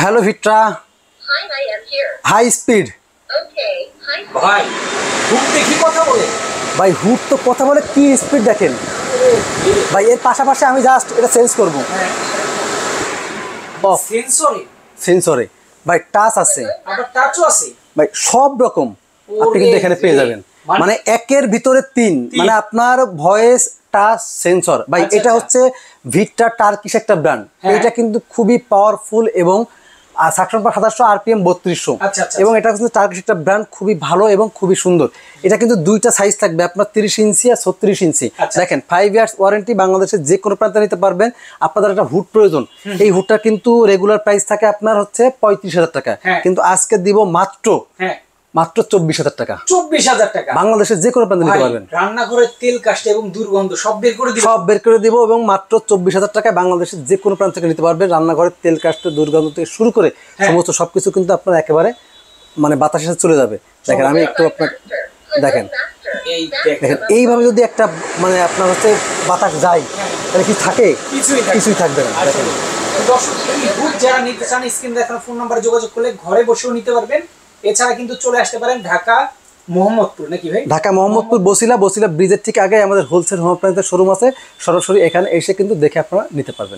Hello ভিট্রা। Hi, I am here. Hi speed. Okay. Hi. ভাই হুড দেখি কথা বলে। ভাই হুড তো কথা বলে, কি স্পিড দেখেন ভাই। এর পাশাপাশি আমি জাস্ট এটা চেঞ্জ করব। অফ সেন্সরে সেন্সরে ভাই টাচ আছে, আবার টাচও আছে ভাই সব রকম আপনি কিন্তু এখানে পেয়ে যাবেন। মানে একের ভিতরে তিন, মানে আপনার ভয়েস টাচ সেন্সর ভাই। এটা হচ্ছে ভিট্রা টার্কিশ একটা ব্র্যান্ড। এটা কিন্তু খুবই পাওয়ারফুল এবং সাকশন পাওয়ার 2700 আরপিএম 3200 এবং এটা কিন্তু টার্কিশ একটা ব্র্যান্ড, খুবই ভালো এবং খুবই সুন্দর। এটা কিন্তু দুইটা সাইজ থাকবে আপনার, 30 ইঞ্চি আর 36 ইঞ্চি। দেখেন 5 ইয়ার্স ওয়ারেন্টি, বাংলাদেশের যে কোনো প্রান্তে নিতে পারবেন। আপনাদের একটা হুড প্রয়োজন, এই হুডটা কিন্তু রেগুলার প্রাইস থাকে আপনার হচ্ছে 35,000 টাকা, কিন্তু আজকে দিব মাত্র 24,000 টাকা। 24,000 টাকা বাংলাদেশের যে কোনো প্রান্তে নিতে পারবেন। রান্নাঘরের তেল কাস্ট এবং দুর্গন্ধ সব বের করে দিব, সব বের করে দিব এবং মাত্র 24,000 টাকায় বাংলাদেশের যে কোনো প্রান্ত থেকে নিতে পারবেন। রান্নাঘরের তেল কাস্ট দুর্গন্ধ থেকে শুরু করে সমস্ত সবকিছু কিন্তু আপনার একেবারে মানে বাতাসের সাথে চলে যাবে। দেখেন আমি একটু আপনার দেখেন, এই দেখেন এইভাবে যদি একটা মানে আপনার হচ্ছে বাতাস যায় তাহলে কি থাকে? কিছুই থাকবে না। দেখেন দর্শক, এই হুড যারা নিতে চান স্ক্রিন দেখানো ফোন নাম্বারে যোগাযোগ করলে ঘরে বসেও নিতে পারবেন। এছাড়া কিন্তু চলে আসতে পারেন ঢাকা মোহাম্মদপুর, নাকি ভাই? ঢাকা মোহাম্মদপুর বসিলা ব্রিজের ঠিক আগে আমাদের হোলসেল হোম অ্যাপ্লায়েন্সের শোরুম আছে। সরাসরি এখানে এসে কিন্তু দেখে আপনারা নিতে পারবেন।